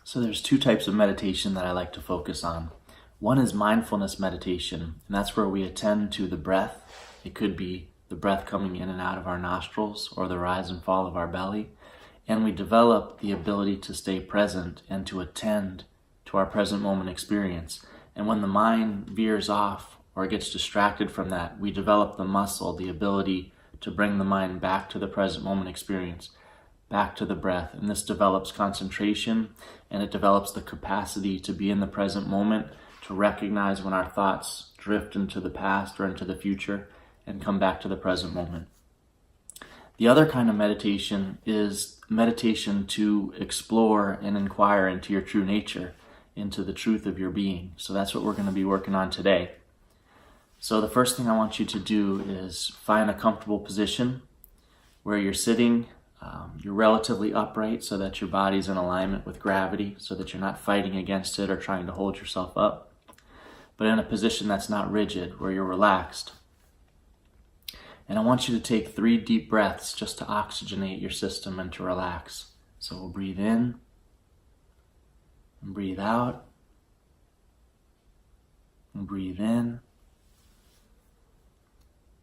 So there's two types of meditation that I like to focus on. One is mindfulness meditation, and that's where we attend to the breath. It could be the breath coming in and out of our nostrils or the rise and fall of our belly. And we develop the ability to stay present and to attend to our present moment experience. And when the mind veers off or gets distracted from that, we develop the muscle, the ability to bring the mind back to the present moment experience, back to the breath. And this develops concentration, and it develops the capacity to be in the present moment, to recognize when our thoughts drift into the past or into the future and come back to the present moment. The other kind of meditation is meditation to explore and inquire into your true nature, into the truth of your being. So that's what we're going to be working on today. So the first thing I want you to do is find a comfortable position where you're sitting. You're relatively upright so that your body's in alignment with gravity, so that you're not fighting against it or trying to hold yourself up, but in a position that's not rigid, where you're relaxed. And I want you to take 3 deep breaths just to oxygenate your system and to relax. So we'll breathe in and breathe out and breathe in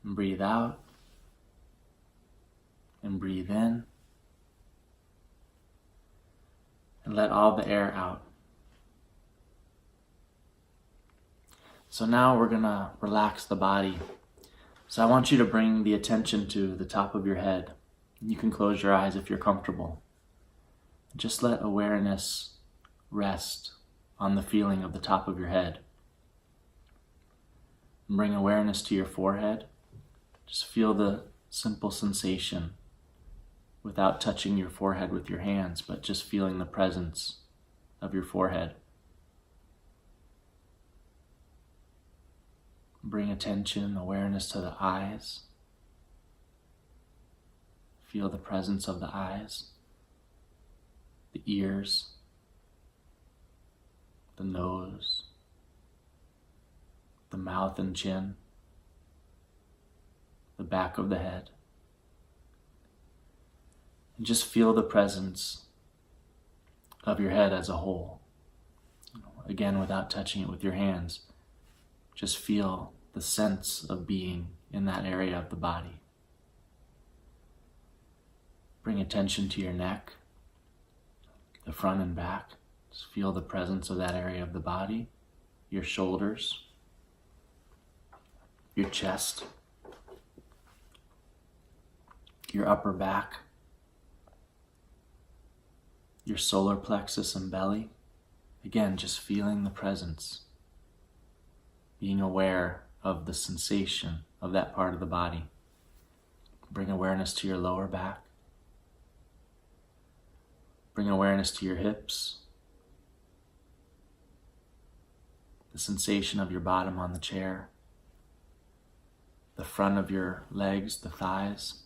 and breathe out and breathe in, and let all the air out. So now we're going to relax the body. So I want you to bring the attention to the top of your head. You can close your eyes if you're comfortable. Just let awareness rest on the feeling of the top of your head. And bring awareness to your forehead. Just feel the simple sensation without touching your forehead with your hands, but just feeling the presence of your forehead. Bring attention, awareness to the eyes. Feel the presence of the eyes, the ears, the nose, the mouth and chin, the back of the head. And just feel the presence of your head as a whole. Again, without touching it with your hands, just feel the sense of being in that area of the body. Bring attention to your neck, the front and back. Just feel the presence of that area of the body, your shoulders, your chest, your upper back, your solar plexus and belly. Again, just feeling the presence, being aware of the sensation of that part of the body. Bring awareness to your lower back. Bring awareness to your hips, the sensation of your bottom on the chair, the front of your legs, the thighs.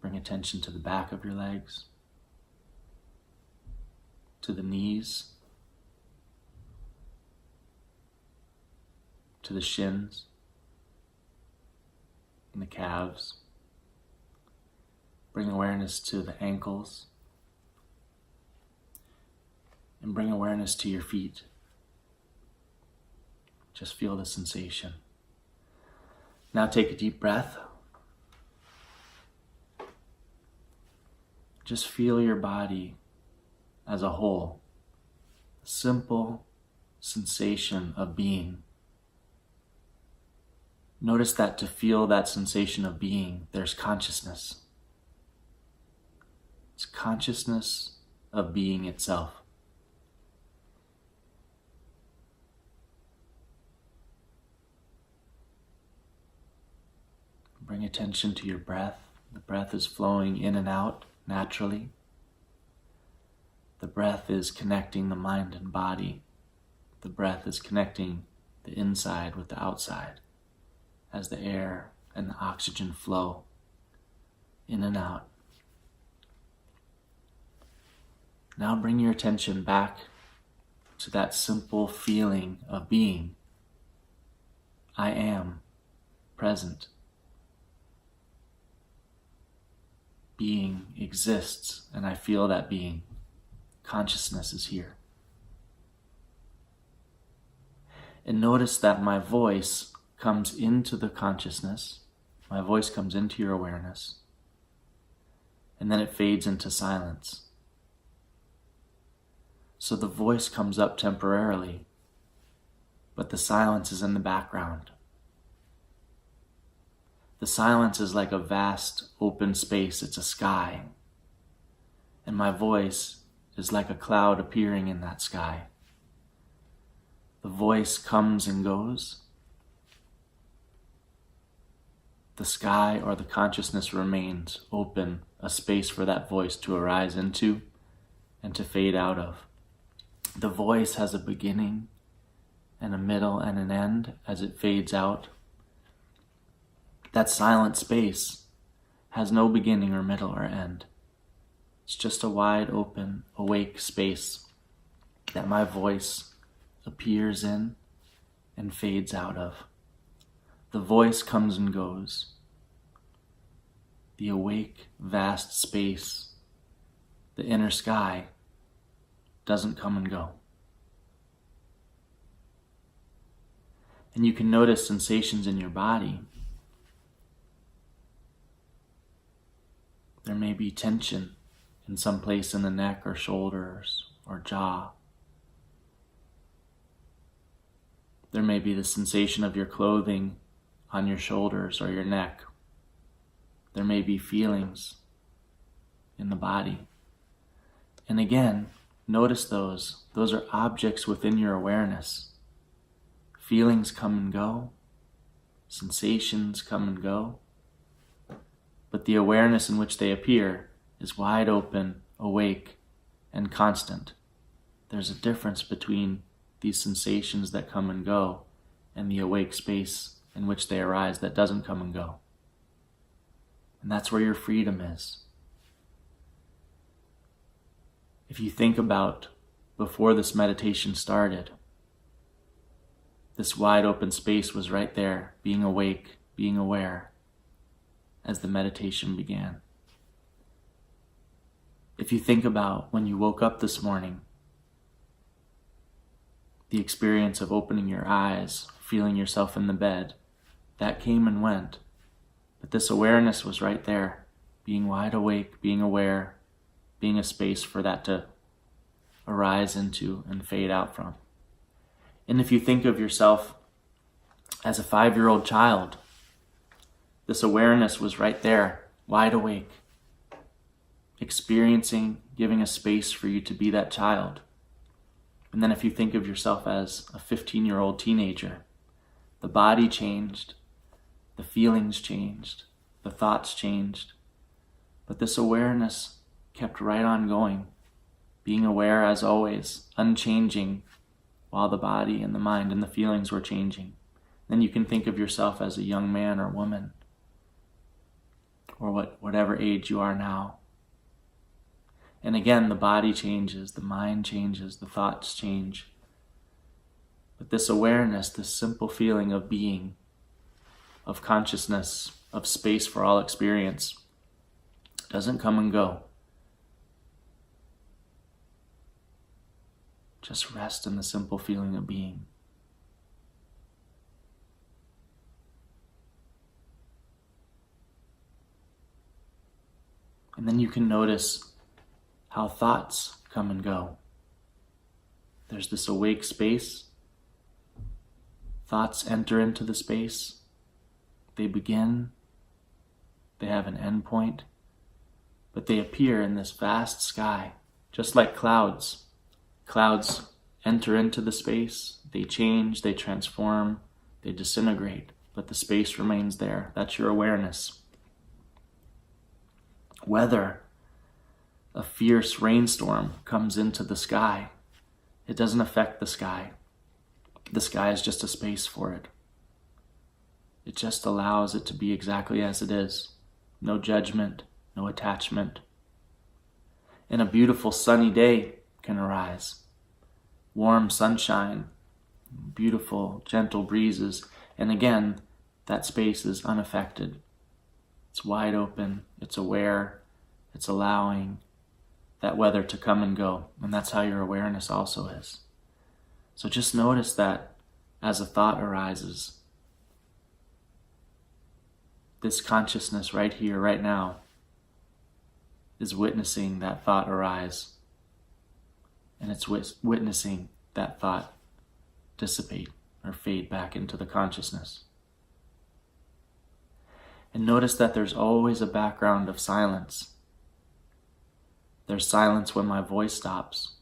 Bring attention to the back of your legs, to the knees, to the shins and the calves. Bring awareness to the ankles, and bring awareness to your feet. Just feel the sensation. Now take a deep breath. Just feel your body as a whole. A simple sensation of being. Notice that to feel that sensation of being, there's consciousness. It's consciousness of being itself. Bring attention to your breath. The breath is flowing in and out naturally. The breath is connecting the mind and body. The breath is connecting the inside with the outside as the air and the oxygen flow in and out. Now bring your attention back to that simple feeling of being. I am present. Being exists, and I feel that being. consciousness is here. And notice that my voice comes into the consciousness, my voice comes into your awareness, and then it fades into silence. So the voice comes up temporarily, but the silence is in the background. The silence is like a vast open space, it's a sky. And my voice is like a cloud appearing in that sky. The voice comes and goes. The sky or the consciousness remains open, a space for that voice to arise into and to fade out of. The voice has a beginning and a middle and an end as it fades out. That silent space has no beginning or middle or end. It's just a wide open, awake space that my voice appears in and fades out of. The voice comes and goes. The awake, vast space, the inner sky, doesn't come and go. And you can notice sensations in your body. There may be tension in some place in the neck or shoulders or jaw. There may be the sensation of your clothing on your shoulders or your neck. There may be feelings in the body. And again, notice those. Those are objects within your awareness. Feelings come and go. Sensations come and go. But the awareness in which they appear is wide open, awake, and constant. There's a difference between these sensations that come and go and the awake space in which they arise that doesn't come and go. And that's where your freedom is. If you think about before this meditation started, this wide open space was right there, being awake, being aware, as the meditation began. If you think about when you woke up this morning, the experience of opening your eyes, feeling yourself in the bed, that came and went. But this awareness was right there, being wide awake, being aware, being a space for that to arise into and fade out from. And if you think of yourself as a 5-year-old child, this awareness was right there, wide awake, experiencing, giving a space for you to be that child. And then if you think of yourself as a 15-year-old teenager, the body changed, the feelings changed, the thoughts changed, but this awareness kept right on going, being aware as always, unchanging, while the body and the mind and the feelings were changing. Then you can think of yourself as a young man or woman, or whatever age you are now. And again, the body changes, the mind changes, the thoughts change. But this awareness, this simple feeling of being, of consciousness, of space for all experience, doesn't come and go. Just rest in the simple feeling of being. And then you can notice how thoughts come and go. There's this awake space. Thoughts enter into the space. They begin. They have an end point. But they appear in this vast sky, just like clouds. Clouds enter into the space. They change, they transform, they disintegrate. But the space remains there. That's your awareness. Whether a fierce rainstorm comes into the sky, it doesn't affect the sky. The sky is just a space for it. It just allows it to be exactly as it is. No judgment, no attachment. And a beautiful sunny day can arise. Warm sunshine, beautiful, gentle breezes. And again, that space is unaffected. It's wide open, it's aware, it's allowing. that weather to come and go, and that's how your awareness also is. So just notice that as a thought arises, this consciousness right here, right now, is witnessing that thought arise, and it's witnessing that thought dissipate or fade back into the consciousness. And notice that there's always a background of silence. There's silence when my voice stops.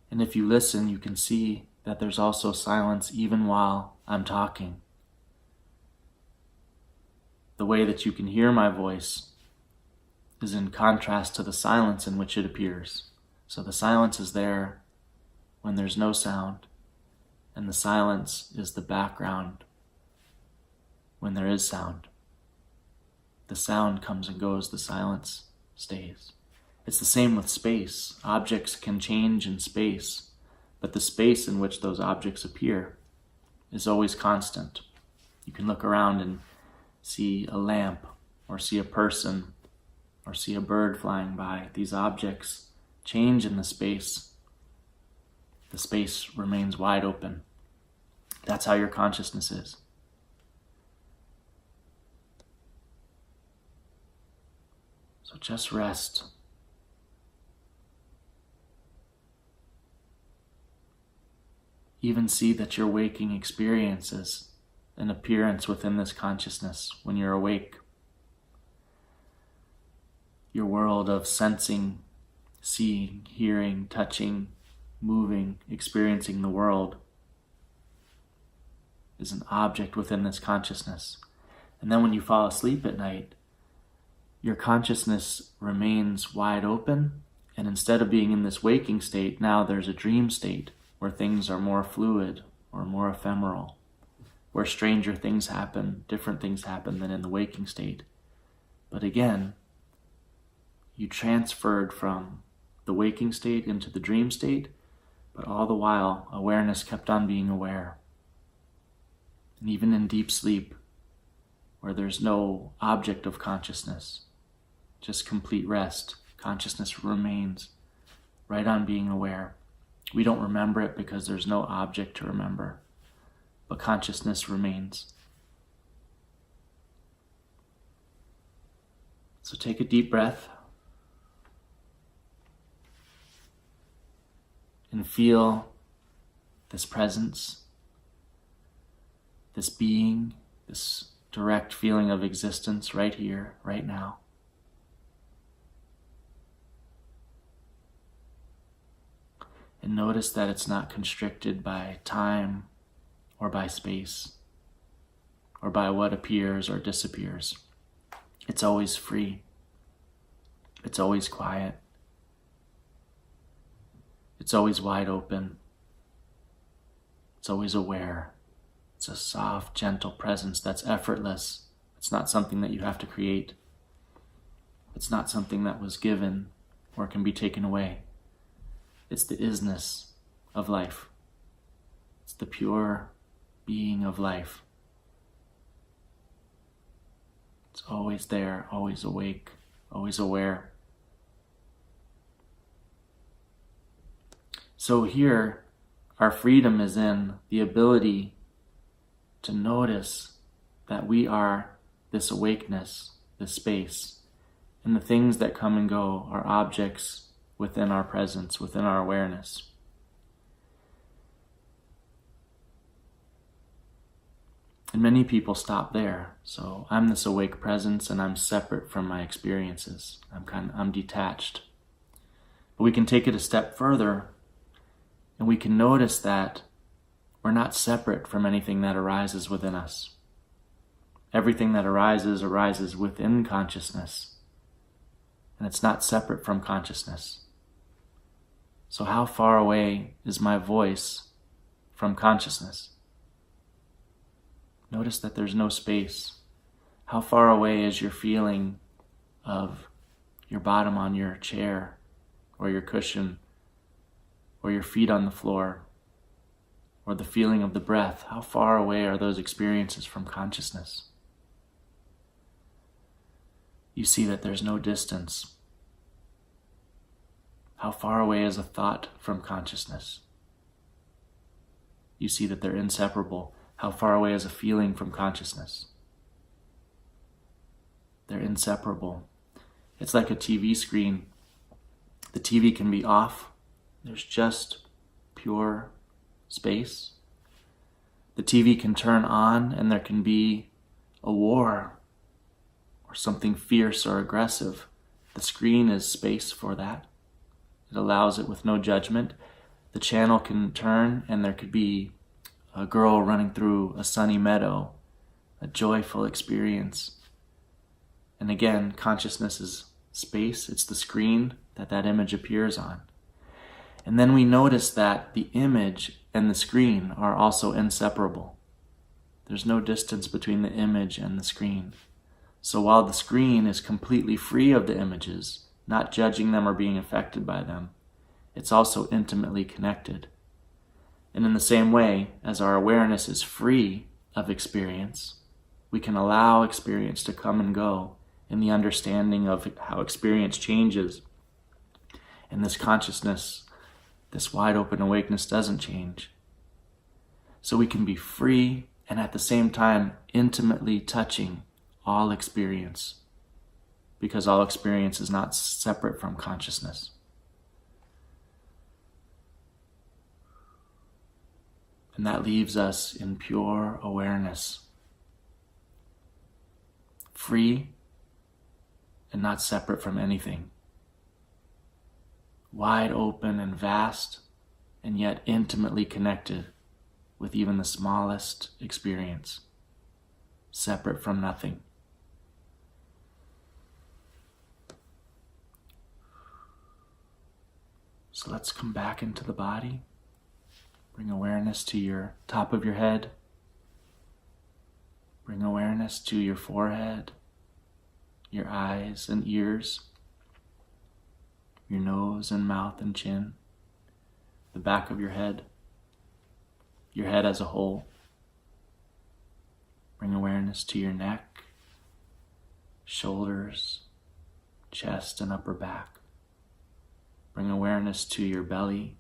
And if you listen, you can see that there's also silence even while I'm talking. The way that you can hear my voice is in contrast to the silence in which it appears. So the silence is there when there's no sound, and the silence is the background when there is sound. The sound comes and goes, the silence stays. It's the same with space. Objects can change in space, but the space in which those objects appear is always constant. You can look around and see a lamp, or see a person, or see a bird flying by. These objects change in the space. The space remains wide open. That's how your consciousness is. So just rest. Even see that your waking experience is an appearance within this consciousness when you're awake. Your world of sensing, seeing, hearing, touching, moving, experiencing the world is an object within this consciousness. And then when you fall asleep at night, your consciousness remains wide open, and instead of being in this waking state, now there's a dream state where things are more fluid or more ephemeral, where stranger things happen, different things happen than in the waking state. But again, you transferred from the waking state into the dream state, but all the while, awareness kept on being aware. And even in deep sleep, where there's no object of consciousness, just complete rest, consciousness remains right on being aware. We don't remember it because there's no object to remember, but consciousness remains. So take a deep breath and feel this presence, this being, this direct feeling of existence right here, right now. And notice that it's not constricted by time or by space or by what appears or disappears. It's always free. It's always quiet. It's always wide open. It's always aware. It's a soft, gentle presence that's effortless. It's not something that you have to create. It's not something that was given or can be taken away. It's the isness of life. It's the pure being of life. It's always there, always awake, always aware. So here, our freedom is in the ability to notice that we are this awakeness, this space, and the things that come and go are objects within our presence, within our awareness. And many people stop there. So I'm this awake presence and I'm separate from my experiences. I'm detached. But we can take it a step further and we can notice that we're not separate from anything that arises within us. Everything that arises within consciousness. And it's not separate from consciousness. So how far away is my voice from consciousness? Notice that there's no space. How far away is your feeling of your bottom on your chair or your cushion or your feet on the floor or the feeling of the breath? How far away are those experiences from consciousness? You see that there's no distance. How far away is a thought from consciousness? You see that they're inseparable. How far away is a feeling from consciousness? They're inseparable. It's like a TV screen. The TV can be off. There's just pure space. The TV can turn on and there can be a war or something fierce or aggressive. The screen is space for that. It allows it with no judgment. The channel can turn and there could be a girl running through a sunny meadow, a joyful experience. And again, consciousness is space. It's the screen that image appears on. And then we notice that the image and the screen are also inseparable. There's no distance between the image and the screen. So while the screen is completely free of the images, not judging them or being affected by them, it's also intimately connected. And in the same way, as our awareness is free of experience, we can allow experience to come and go in the understanding of how experience changes. And this consciousness, this wide open awakeness doesn't change. So we can be free and at the same time intimately touching all experience, because all experience is not separate from consciousness. And that leaves us in pure awareness, free and not separate from anything, wide open and vast, and yet intimately connected with even the smallest experience, separate from nothing. So let's come back into the body. Bring awareness to your top of your head. Bring awareness to your forehead, your eyes and ears, your nose and mouth and chin, the back of your head as a whole. Bring awareness to your neck, shoulders, chest and upper back. Bring awareness to your belly,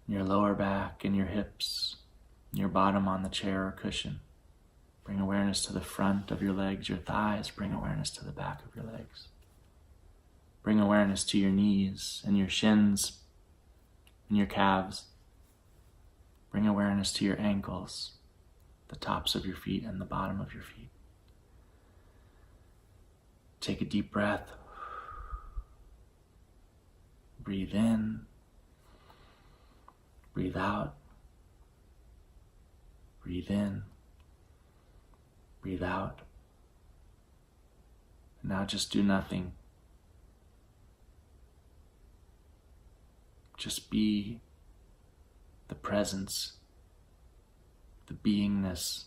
your lower back and your hips, your bottom on the chair or cushion. Bring awareness to the front of your legs, your thighs. Bring awareness to the back of your legs. Bring awareness to your knees and your shins and your calves. Bring awareness to your ankles, the tops of your feet and the bottom of your feet. Take a deep breath. Breathe in. Breathe out. Breathe in. Breathe out. And now just do nothing. Just be the presence, the beingness,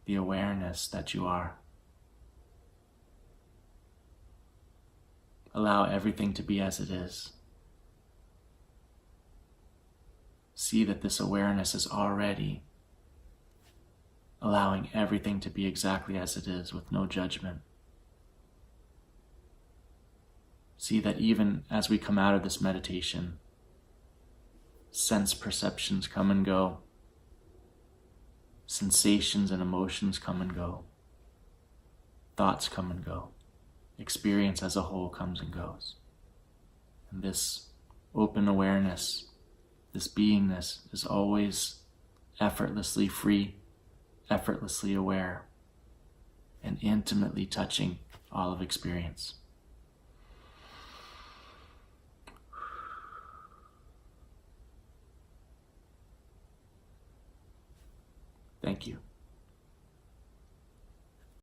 the awareness that you are. Allow everything to be as it is. See that this awareness is already allowing everything to be exactly as it is with no judgment. See that even as we come out of this meditation, sense perceptions come and go, sensations and emotions come and go, thoughts come and go. Experience as a whole comes and goes. And this open awareness, this beingness is always effortlessly free, effortlessly aware, and intimately touching all of experience. Thank you.